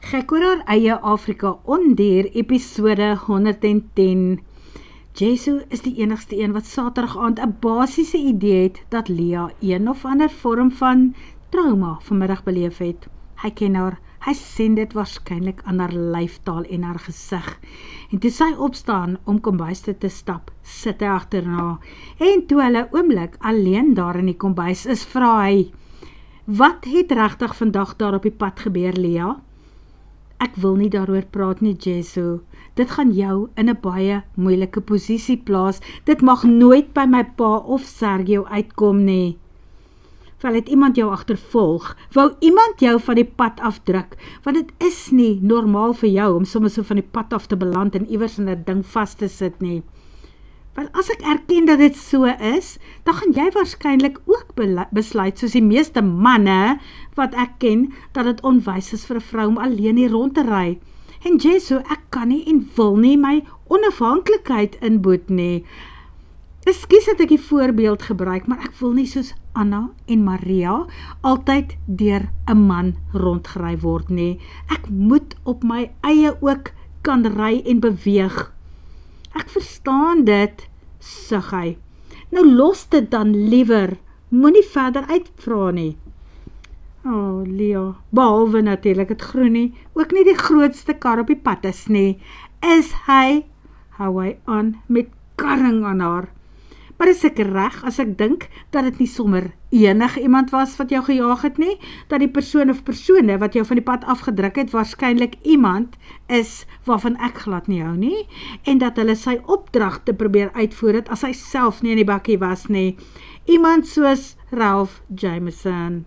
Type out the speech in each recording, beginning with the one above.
Gek oor haar eie Afrika Ondier episode 110. Jesu is die enigste een wat Saterdag aand 'n basiese idee het dat Lia een of ander vorm van trauma vanmiddag beleef het. Hy ken haar, hy sien dit waarskynlik aan haar lyftaal en haar gesig. En toe sy opstaan om kombuis toe te stap, sit hy agterna. En toe hulle oomblik alleen daar in die kombuis is, vra hy: "Wat het regtig vandag daar op die pad gebeur, Lia?" "Ek wil nie daaroor praat nie, Jesu. Dit gaan jou in 'n baie moeilike posisie plaas. Dit mag nooit by my pa of Sergio uitkom nie." "Wel, het iemand jou agtervolg? Wou iemand jou van die pad afdruk? Want dit is nie normaal vir jou om sommer so van die pad af te beland en iewers in 'n ding vas te sit nie." "Wel, as ek erken dat dit so is, dan gaan jy waarskynlik ook besluit, soos die meeste manne wat ek ken, dat dit onwys is vir 'n vrou om alleen hier rond te ry. En Jesu, ek kan nie en wil nie my onafhanklikheid inboet nie. Ekskuus dat ek die voorbeeld gebruik, maar ek wil nie soos Anna en Maria altyd deur 'n man rondgery word nie. Ek moet op my eie ook kan ry en beweeg." "Ek verstaan dit," sug hy. "Nou los dit dan liewer, moenie verder uitvra nie." "Oh, Lia, behalwe natuurlik het Groenie ook nie die grootste kar op die pad is nie. Is hy?" Hou hy aan met karring aan haar. "Maar is ek reg as ek dink dat dit nie sommer enige iemand was wat jou gejaag het nie, dat die persoon of persone wat jou van die pad afgedruk het waarskynlik iemand is waarvan ek glad nie hou nie, en dat hulle sy opdrag te probeer uitvoer het as hy self nie in die bakkie was nie. Iemand soos Ralph Jameson."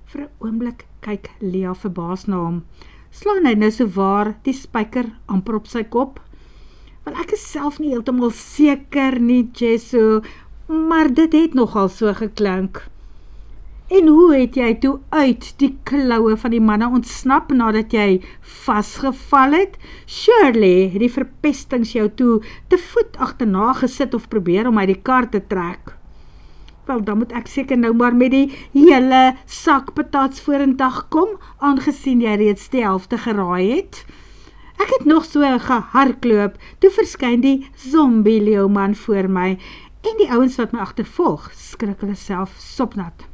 Vir 'n oomblik kyk Lia verbaas na hom. Slaan hy nou so waar die spyker amper op sy kop? "Wel, ek is self nie heeltemal seker nie, Jesu, maar dit het nogal so geklink." "En hoe het jy toe uit die kloue van die manne ontsnap nadat jy vasgeval het? Surely het die verpestings jou toe te voet agterna gesit of probeer om uit die kar te trek." "Wel, dan moet ek seker nou maar met die hele sak patats vorendag kom, aangesien jy reeds die helfte geraai het. Ek het nog so gehardloop, toe verskyn die zombie-leeuman voor my, en die ouens wat my agtervolg, skrik hulle self sopnat.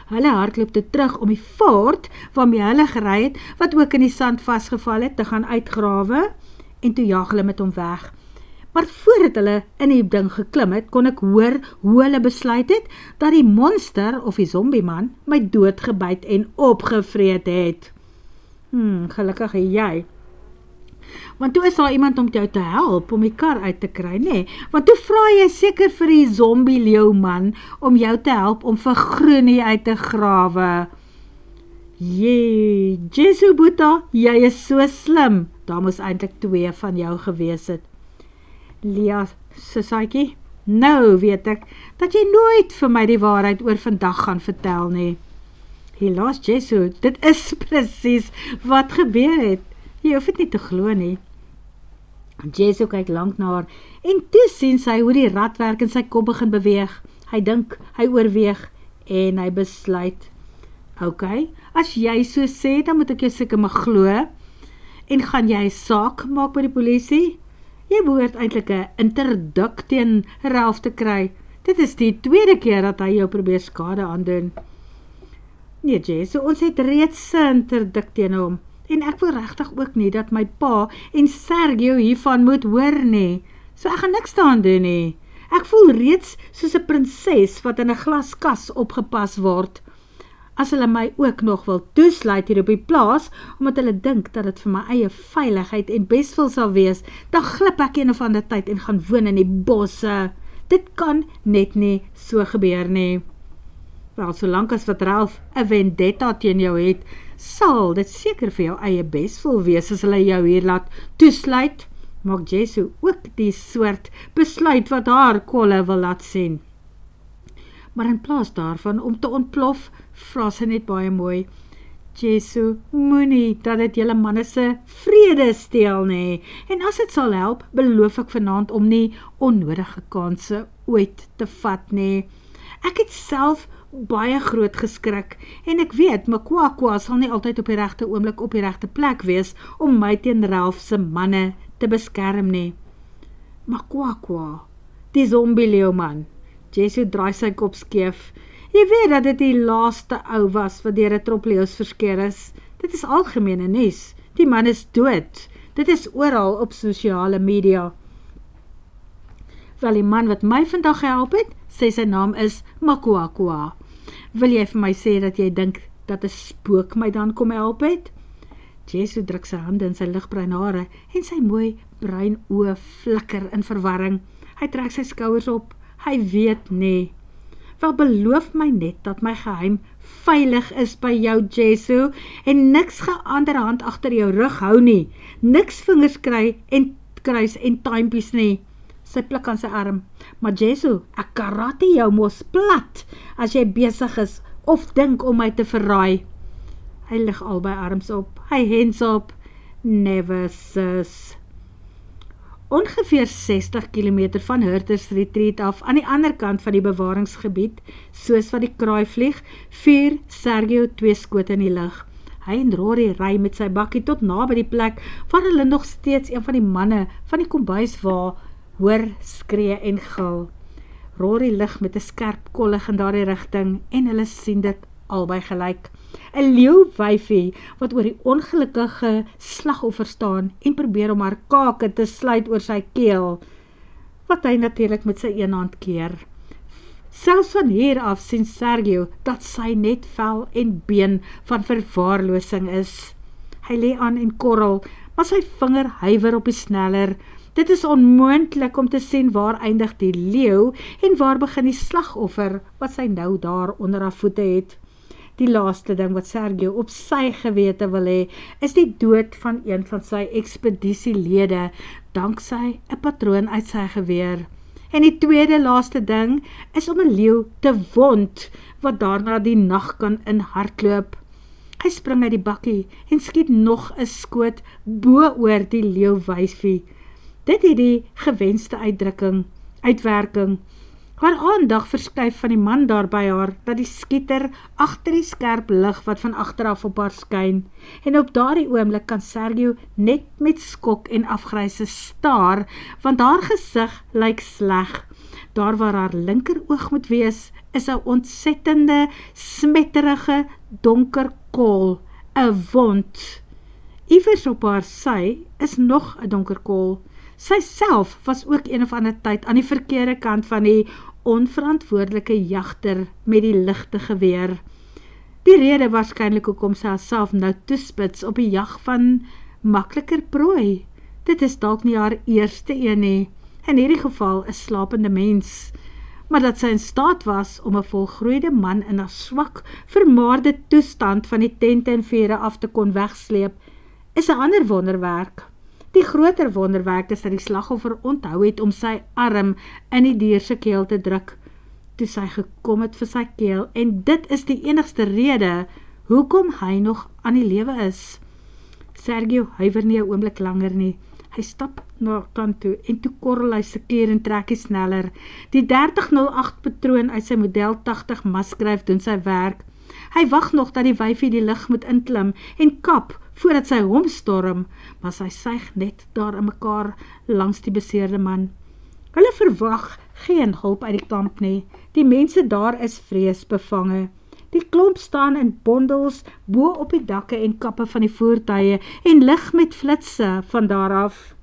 Hulle hardloop toe terug om die Ford, waarmee hulle gery het, wat ook in die sand vasgeval het, te gaan uitgrawe, en toe jaag hulle met hom weg. Maar voordat hulle in die ding geklim het, kon ek hoor hoe hulle besluit het, dat die monster, of die zombieman, my doodgebyt en opgevreet het. Gelukkig jy. Want toe is daar iemand om jou te help, om die kar uit te kry, nee. Want toe vra jy seker vir die zombie-leeuman, om jou te help om vir Groenie uit te grawe. Jee, Jesu Boeta, jy is so slim. Daar moes eintlik 2 van jou gewees het. Lia, sussaatjie, nou weet ek, dat jy nooit vir my die waarheid oor vandag gaan vertel nie. Helaas, Jesu, dit is presies wat gebeur het. Jy hoef het nie te glo nie. Jesu kyk lank na haar, en toe sien sy hoe die rad werk in sy kop begin beweeg. Hy dink, hy oorweeg, en hy besluit. Ok, as jy so sê, dan moet ek jou seker maar glo, en gaan jy saak maak by die polisie? Jy behoort eintlik 'n interdik teen Ralph te kry. Dit is die 2de keer dat hy jou probeer skade aandoen. Nee, Jesu, ons het reeds 'n interdik teen hom. En ek wil regtig ook nie dat my pa en Sergio hiervan moet hoor nie. So ek gaan niks daaraan doen nie. Ek voel reeds soos 'n prinses wat in 'n glaskas opgepas word. As hulle my ook nog wil toesluit hier op die plaas, omdat hulle dink dat dit vir my eie veiligheid en beswil sal wees, dan glip ek een of ander tyd en gaan woon in die bosse. Dit kan net nie so gebeur nie. Wel, solank as wat Ralph 'n vendetta teen jou het, sal dit seker vir jou eie beswil wees as hulle jou hier laat toesluit. Maak Jesu ook die soort besluit wat haar kolle wil laat sien. Maar in plaas daarvan om te ontplof, vra sy net baie mooi, Jesu, moenie dat dit julle manne se vrede steel nie, en as dit sal help, beloof ek vanaand om nie onnodige kanse ooit te vat nie. Ek het self baie groot geskrik en ek weet, Makwa sal nie altyd op die regte oomblik op die regte plek wees om my teen Ralph se manne te beskerm nie. Makwa, die zombie leeuman. Jesu draai sy kop skeef. Jy weet dat dit die laaste ou was wat deur 'n trop leeu's verskeer is. Dit is algemene nuus. Die man is dood. Dit is oral op sosiale media. Wel, die man wat my vandag gehelp het, sê sy naam is Makwa. Wil jy vir my sê dat jy dink dat 'n spook my dan kom help het? Jesu druk sy hande in sy ligbruin hare en sy mooi bruin oë flikker in verwarring. Hy trek sy skouers op. Hy weet nie. Wel, beloof my net dat my geheim veilig is by jou, Jesu, en niks geanderhand agter jou rug hou nie. Niks vingers kruis en tuimpies nie. Sy pluk aan sy arm. Maar Jesu, ek karate jou mos plat, as jy besig is, of dink om my te verraai. Hy lig albei arms op. Hy hens op. Never, sis. Ongeveer 60 km van Hurters Retreat af, aan die ander kant van die bewaringsgebied, soos wat die kraai vlieg, vuur Sergio 2 skote in die lug. Hy en Rory ry met sy bakkie tot naby die plek, waar hulle nog steeds een van die manne van die kombuis hoor skree en gil. Rory lig met 'n skerp kollig in daardie rigting, en hulle sien dit albei gelyk. 'n Leeuwyfie wat oor die ongelukkige slagoffer staan en probeer om haar kake te sluit oor sy keel, wat hy natuurlik met sy een hand keer. Selfs van hier af sien Sergio dat sy net vel en been van verwaarlosing is. Hy lê aan en korrel, maar sy vinger huiwer op die sneller. Dit is onmoontlik om te sien waar eindig die leeu en waar begin die slagoffer wat sy nou daar onder haar voete het. Die laaste ding wat Sergio op sy gewete wil hê, is die dood van een van sy ekspedisielede, danksy 'n patroon uit sy geweer. En die tweede laaste ding is om 'n leeu te wond, wat daarna die nag kan inhardloop. Hy spring uit die bakkie en skiet nog 'n skoot bo oor die leeuwyfie. Dit het die gewenste uitwerking. Haar aandag verskuif van die man daar by haar, dat die skieter agter die skerp lig wat van agteraf op haar skyn, en op daardie oomblik kan Sergio net met skok en afgryse staar, want haar gesig lyk sleg. Daar waar haar linker oog moet wees, is 'n ontsettende, smetterige, donker kol, 'n wond. Iewers op haar sy is nog 'n donker kol. Sy self was ook een of ander tyd aan die verkeerde kant van die onverantwoordelike jagter met die ligte geweer. Die rede waarskynlik hoekom sy haarself nou toespits op die jag van makliker prooi. Dit is dalk nie haar eerste een nie, in hierdie geval 'n slapende mens. Maar dat sy in staat was om 'n volgroeide man in haar swak, vermaarde toestand van die tente en vere af te kon wegsleep, is 'n ander wonderwerk. Die groter wonderwerk is dat die slagoffer onthou het om sy arm in die dier se keel te druk, toe sy gekom het vir sy keel, en dit is die enigste rede hoekom hy nog aan die lewe is. Sergio huiwer nie 'n oomblik langer nie. Hy stap na kant toe en toe korrel hy sy keer en trek hy sneller. Die 3008 patroon uit sy model 80 maskryf doen sy werk. Hy wag nog dat die wyfie die lig moet inklim en kap voordat sy hom storm, maar sy suig net daar in mekaar langs die beseerde man. Hulle verwag geen hulp uit die kamp nie. Die mense daar is vreesbevange. Die klomp staan in bondels bo op die dakke en kappe van die voertuie en lig met flitse van daar af.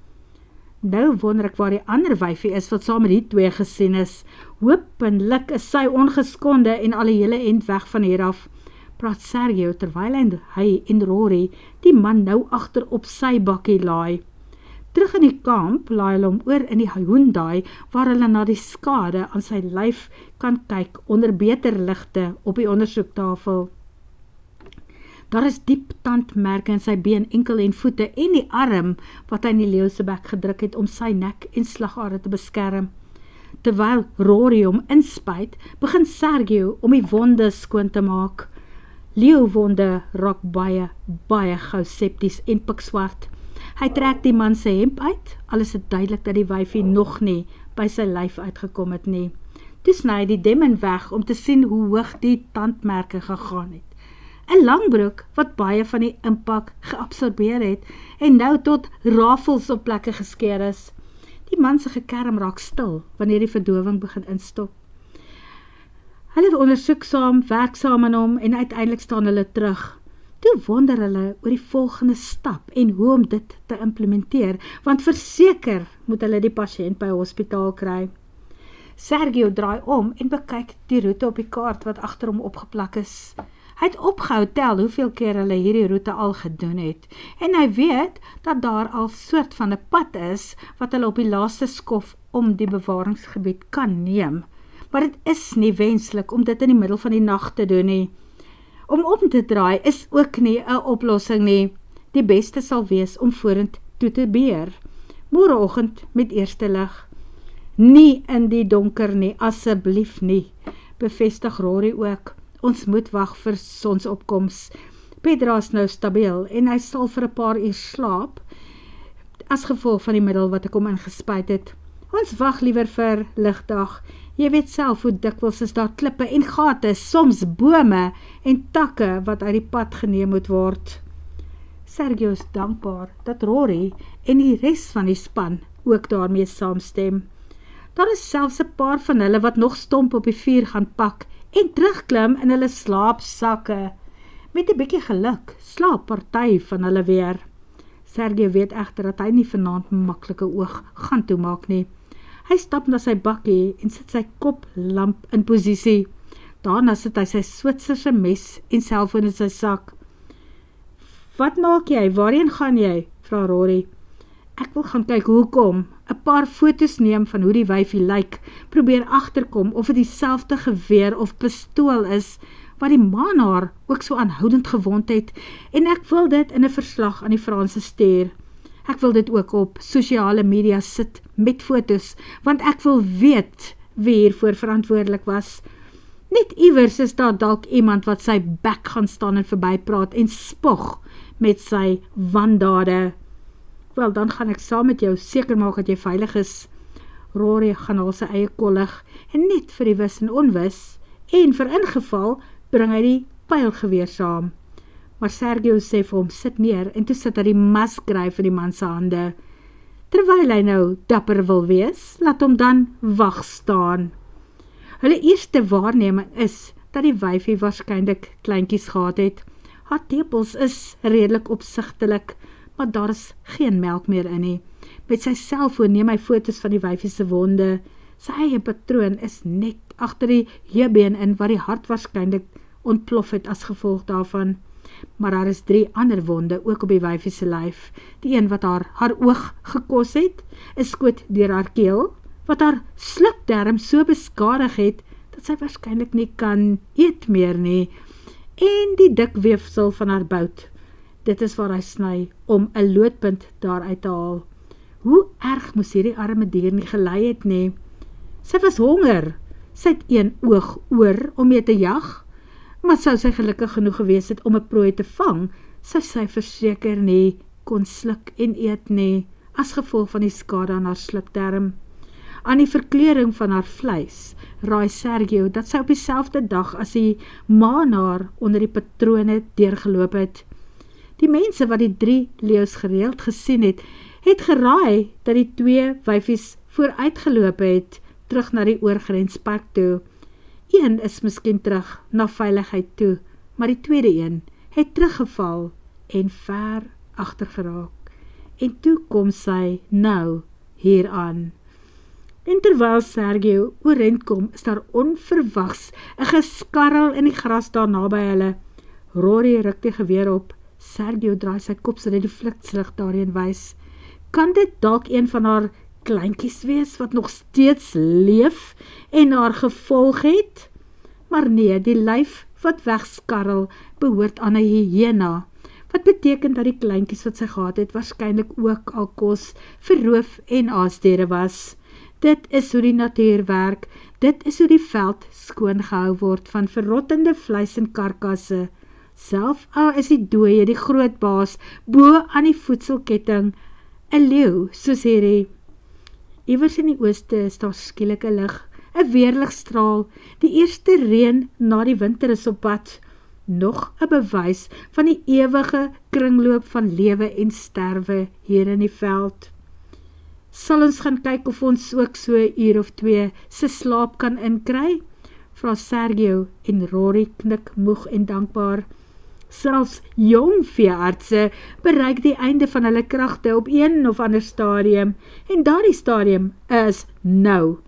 Nou wonder ek waar die ander wyfie is wat saam met die twee gesien is. Hopelik is sy ongeskonde en al die hele end weg van hier af, praat Sergio terwyl hy en Rory die man nou agter op sy bakkie laai. Terug in die kamp laai hulle hom oor in die Hyundai, waar hulle na die skade aan sy lyf kan kyk onder beter ligte op die ondersoektafel. Daar is diep tandmerke in sy been, enkel en voete en die arm wat hy in die leeu se bek gedruk het om sy nek en slagare te beskerm. Terwyl Rory hom inspuit, begin Sergio om die wonde skoon te maak. Leeuwonde raak baie gou septies en pikswart. Hy trek die man se hemp uit, al is dit duidelik dat die wyfie nog nie by sy lyf uitgekom het nie. Toe sny hy die demmen weg om te sien hoe hoog die tandmerke gegaan het. 'n Langbroek wat baie van die impak geabsorbeer het en nou tot rafels op plekke geskeur is. Die man se gekerm raak stil wanneer die verdowing begin instop. Hulle ondersoek saam, werk saam aan hom en uiteindelik staan hulle terug. Toe wonder hulle oor die volgende stap en hoe om dit te implementeer, want verseker moet hulle die pasiënt by hospitaal kry. Sergio draai om en bekyk die roete op die kaart wat agter hom opgeplak is. Hy het opgehou tel hoeveel keer hulle hierdie roete al gedoen het, en hy weet dat daar al soort van 'n pad is wat hulle op die laaste skof om die bewaringsgebied kan neem. Maar dit is nie wenslik om dit in die middel van die nag te doen nie. Om te draai is ook nie 'n oplossing nie. Die beste sal wees om vorentoe te beer. Môreoggend met eerste lig. Nie in die donker nie, asseblief nie, bevestig Rory ook. Ons moet wag vir sonsopkoms. Pedro is nou stabiel en hy sal vir 'n paar uur slaap as gevolg van die middel wat ek hom ingespuit het. Ons wag liewer vir ligdag. Jy weet self hoe dikwels is daar klippe en gate, soms bome en takke wat uit die pad geneem moet word. Sergio is dankbaar dat Rory en die res van die span ook daarmee saamstem. Daar is selfs 'n paar van hulle wat nog stomp op die vuur gaan pak en terugklim in hulle slaapsakke. Met 'n bietjie geluk slaap party van hulle weer. Sergio weet egter dat hy nie vanaand maklike oog gaan toemaak nie. Hy stap na sy bakkie en sit sy koplamp in posisie. Daarna sit hy sy Switserse mes en selfoon in sy sak. Wat maak jy? Waarheen gaan jy? Vra Rory. Ek wil gaan kyk hoekom. 'n Paar foto's neem van hoe die wyfie lyk, probeer agterkom of dit dieselfde geweer of pistool is wat die man haar ook so aanhoudend gewond het, en ek wil dit in 'n verslag aan die Franse stuur. Ek wil dit ook op sosiale media sit met foto's, want ek wil weet wie hiervoor verantwoordelik was. Net iewers is daar dalk iemand wat sy bek gaan staan en verbypraat en spog met sy wandade. Wel, dan gaan ek saam met jou seker maak dat jy veilig is. Rory gaan al sy eie kollig en net vir die wis en onwis, en vir ingeval bring hy die pylgeweer saam. Maar Sergio sê vir hom, sit neer, en toe sit hy die masgryf in die man se hande. Terwyl hy nou dapper wil wees, laat hom dan wag staan. Hulle eerste waarneming is dat die wyfie waarskynlik kleintjies gehad het. Haar tepels is redelik opsigtelik, maar daar is geen melk meer in nie. Met sy selfoon neem hy foto's van die wyfie se wonde. Sy eie patroon is net agter die heubeen in waar die hart waarskynlik ontplof het as gevolg daarvan. Maar daar is 3 ander wonde ook op die wyfie se lyf. Die een wat haar oog gekos het, 'n skoot deur haar keel, wat haar slukdarm so beskadig het, dat sy waarskynlik nie kan eet meer nie, en die dik weefsel van haar bout. Dit is waar hy sny, om 'n loodpunt daaruit te haal. Hoe erg moes hierdie arme dier nie gelei het nie? Sy was honger, sy het 1 oog oor om mee te jag, maar sou sy gelukkig genoeg gewees het om 'n prooi te vang, sou sy verseker nie kon sluk en eet nie, as gevolg van die skade aan haar slukdarm. Aan die verkleuring van haar vleis raai Sergio dat sy op dieselfde dag as die maan haar onder die patrone deurgeloop het. Die mense wat die 3 leeu's gereeld gesien het, het geraai dat die 2 wyfies vooruitgeloop het, terug na die oorgrenspark toe. Een is miskien terug na veiligheid toe, maar die tweede een het teruggeval en ver agtergeraak. En toe kom sy nou hier aan. En terwyl Sergio oorent kom, is daar onverwags 'n geskarrel in die gras daar naby hulle. Rory ruk die geweer op. Sergio draai sy kop sodat die flitslig daarheen wys. Kan dit dalk een van haar kleintjies wees wat nog steeds leef en haar gevolg het? Maar nee, die lyf wat wegskarrel behoort aan 'n hyena, wat beteken dat die kleintjies wat sy gehad het waarskynlik ook al kos vir roof en aasdiere was. Dit is hoe die natuur werk, dit is hoe die veld skoon gehou word van verrottende vleis en karkasse. Self al is die dooie die groot baas, bo aan die voedselketting, 'n leeu soos hierdie. Iewers in die ooste is daar skielike lig, 'n weerligstraal, die eerste reën na die winter is op pad. Nog 'n bewys van die ewige kringloop van lewe en sterwe hier in die veld. Sal ons gaan kyk of ons ook so 'n uur of 2 se slaap kan inkry? Vra Sergio en Rory knik moeg en dankbaar. Selfs jong veeartse bereik die einde van hulle kragte op een of ander stadium, en daardie stadium is nou.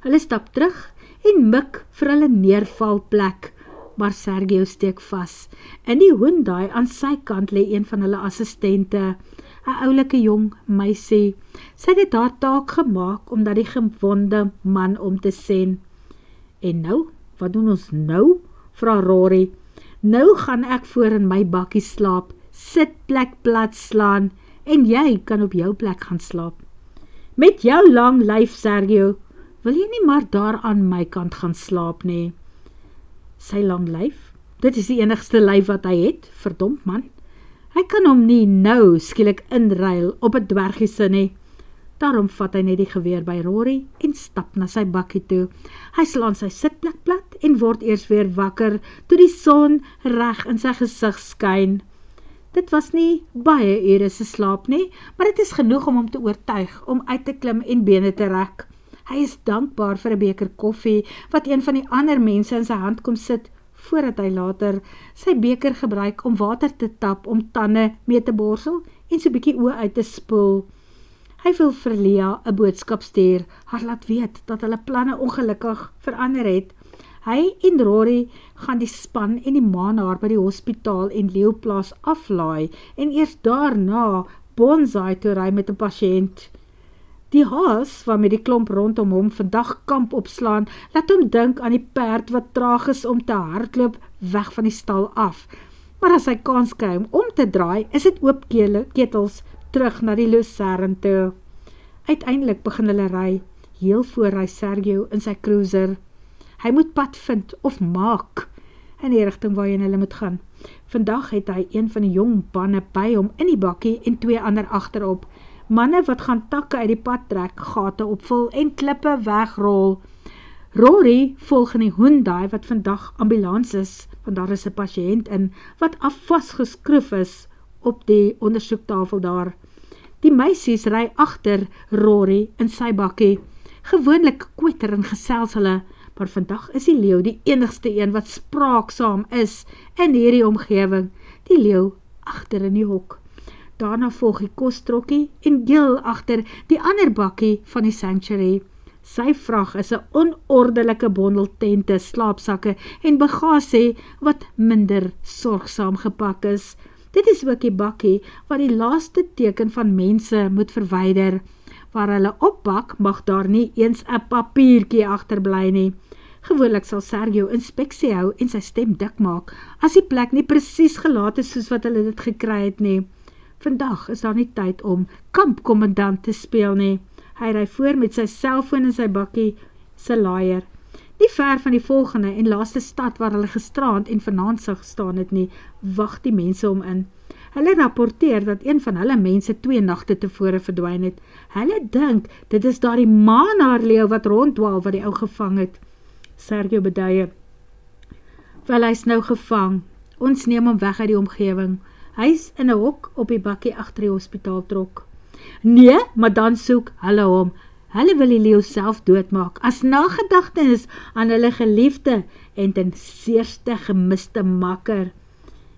Hulle stap terug en mik vir hulle neervalplek, maar Sergio steek vas. In die Hyundai aan sy kant lê een van hulle assistente, 'n oulike jong meisie. Sy het dit haar taak gemaak om dat die gewonde man om te sien. En nou, wat doen ons nou? Vra Rory. Nou gaan ek voor in my bakkie slaap, sitplek plat slaan, en jy kan op jou plek gaan slaap. Met jou lang lyf, Sergio, wil jy nie maar daar aan my kant gaan slaap nie? Sy lang lyf, dit is die enigste lyf wat hy het, verdomp man. Hy kan hom nie nou skielik inruil op 'n dwergiese nie. Daarom vat hy net die geweer by Rory en stap na sy bakkie toe. Hy slaan sy sitplek plat en word eers weer wakker toe die son reg in sy gesig skyn. Dit was nie baie ure se slaap nie, maar dit is genoeg om hom te oortuig om uit te klim en bene te rek. Hy is dankbaar vir 'n beker koffie wat een van die ander mense in sy hand kom sit, voordat hy later sy beker gebruik om water te tap, om tande mee te borsel en so 'n bietjie oë uit te spoel. Hy wil vir Lia 'n boodskap stuur, haar laat weet dat hulle planne ongelukkig verander het. Hy en Rory gaan die span en die maanaar by die hospitaal en Leeuplaas aflaai en eers daarna Bonsai toe ry met 'n pasiënt. Die haas waarmee die klomp rondom hom vandag kamp opslaan, laat hom dink aan die perd wat traag is om te hardloop weg van die stal af. Maar as hy kans kry om te draai, is dit oop ketels terug na die Lucerne toe. Uiteindelik begin hulle ry, heel voor ry Sergio in sy cruiser. Hy moet pad vind of maak in die rigting waarheen hulle moet gaan. Vandag het hy een van die jong manne by hom in die bakkie en 2 ander agterop. Manne wat gaan takke uit die pad trek, gate opvul en klippe wegrol. Rory volg in die Hyundai wat vandag ambulans is, want daar is 'n pasiënt in wat vasgeskroef is op die ondersoektafel daar. Die meisies ry agter Rory in sy bakkie. Gewoonlik kwetter en gesels hulle, maar vandag is die leeu die enigste een wat spraaksaam is in hierdie omgewing. Die leeu agter in die hok. Daarna volg die kostrokkie en Gil agter die ander bakkie van die sanctuary. Sy vrag is 'n onordelike bondel tente, slaapsakke en bagasie wat minder sorgsaam gepak is. Dit is ook die bakkie wat die laaste teken van mense moet verwyder. Waar hulle oppak, mag daar nie eens 'n papiertjie agterbly nie. Gewoonlik sal Sergio inspeksie hou en sy stem dik maak, as die plek nie presies gelaat is soos wat hulle dit gekry het nie. Vandag is daar nie tyd om kampkommandant te speel nie. Hy ry voor met sy selfoon in sy bakkie se laaier. Nie ver van die volgende en laaste stad waar hulle gisterand en vanaand sou gestaan het nie, wag die mense hom in. Hulle rapporteer dat een van hulle mense 2 nagte tevore verdwyn het. Hulle dink dit is daardie maanaarleeu wat ronddwaal wat die ou gevang het. Sergio beduie. Wel, hy's nou gevang. Ons neem hom weg uit die omgewing. Hy's in 'n hok op die bakkie agter die hospitaaltrok. Nee, maar dan soek hulle hom. Hulle wil die leeu self doodmaak, as nagedagtenis aan hulle geliefde en ten seerste gemiste makker.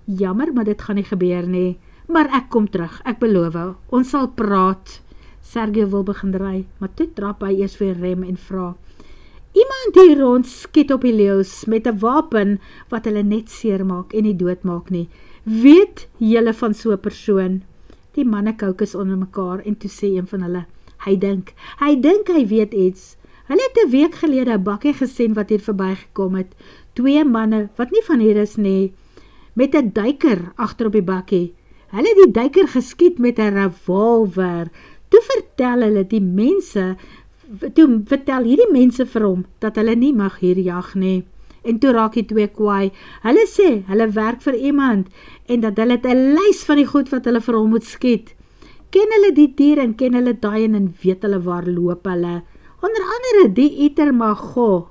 Jammer, maar dit gaan nie gebeur nie. Maar ek kom terug, ek beloof, ons sal praat. Sergio wil begin ry, maar toe trap hy eers weer rem en vra. Iemand hier rond skiet op die leeu's met 'n wapen wat hulle net seermaak en nie doodmaak nie. Weet julle van so 'n persoon? Die manne koukus onder mekaar en toe sê een van hulle, hy dink hy weet iets. Hulle het 'n week gelede 'n bakkie gesien wat hier verbygekom het. 2 manne wat nie van hier is nie, met 'n duiker agter op die bakkie. Hulle het die duiker geskiet met 'n revolver. Toe vertel hierdie mense vir hom dat hulle nie mag hier jag nie. En toe raak die 2 kwaai. Hulle sê hulle werk vir iemand en dat hulle 'n lys van die goed wat hulle vir hom moet skiet. Ken hulle die dier en ken hulle daai en weet hulle waar loop hulle. Onder andere die Itermago.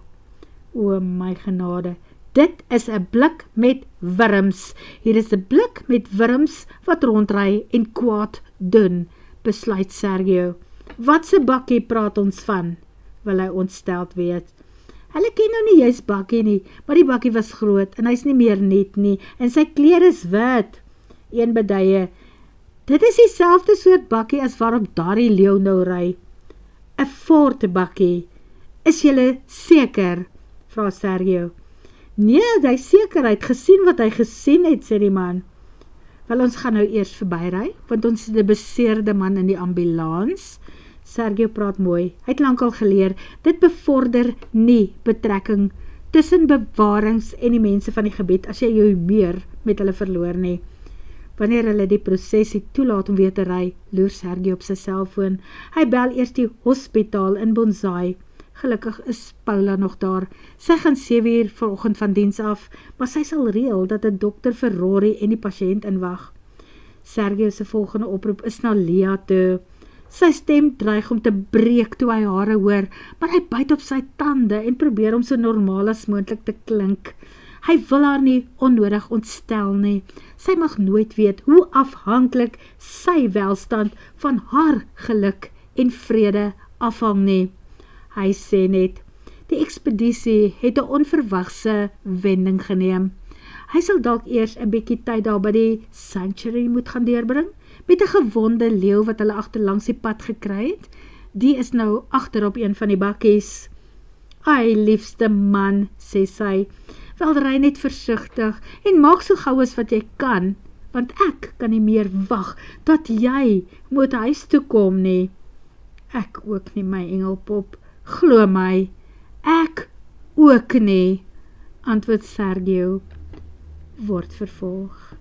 O my genade, dit is 'n blik met wurms. Hier is 'n blik met wurms wat rondry en kwaad doen, besluit Sergio. Wat 'n bakkie praat ons van, wil hy ontsteld weet. Hulle ken nou nie juist bakkie nie, maar die bakkie was groot en hy's nie meer net nie en sy klere is wit. Een beduie, dit is dieselfde soort bakkie as waarop daardie leeu nou ry. 'n Ford bakkie. Is julle seker? Vra Sergio. Nee, hy seker, hy het gesien wat hy gesien het, sê die man. Wel, ons gaan nou eers verbyry, want ons het 'n beseerde man in die ambulans. Sergio praat mooi. Hy het lankal geleer, dit bevorder nie betrekking tussen bewarings en die mense van die gebied as jy jou meer met hulle verloor nie. Wanneer hulle die prosesie toelaat om weer te ry, loer Sergio op sy selfoon. Hy bel eers die hospitaal in Bonsai. Gelukkig is Paula nog daar. Sy gaan 7 uur vanoggend van diens af, maar sy sal reël dat 'n dokter vir Rory en die pasiënt inwag. Sergio se volgende oproep is na Lia toe. Sy stem dreig om te breek toe hy hare hoor, maar hy byt op sy tande en probeer om so normaal as moontlik te klink. Hy wil haar nie onnodig ontstel nie. Sy mag nooit weet hoe afhanklik sy welstand van haar geluk en vrede afhang nie. Hy sê net, die ekspedisie het 'n onverwagse wending geneem. Hy sal dalk eers 'n bietjie tyd daar by die sanctuary moet gaan deurbring, met 'n gewonde leeu wat hulle agterlangs die pad gekry het. Die is nou agter op een van die bakkies. Ai, liefste man, sê sy, wel ry net versigtig en maak so gou as wat jy kan, want ek kan nie meer wag dat jy moet huis toe kom nie. Ek ook nie, my engelpop. Glo my, ek ook nie, antwoord Sergio, word vervolg.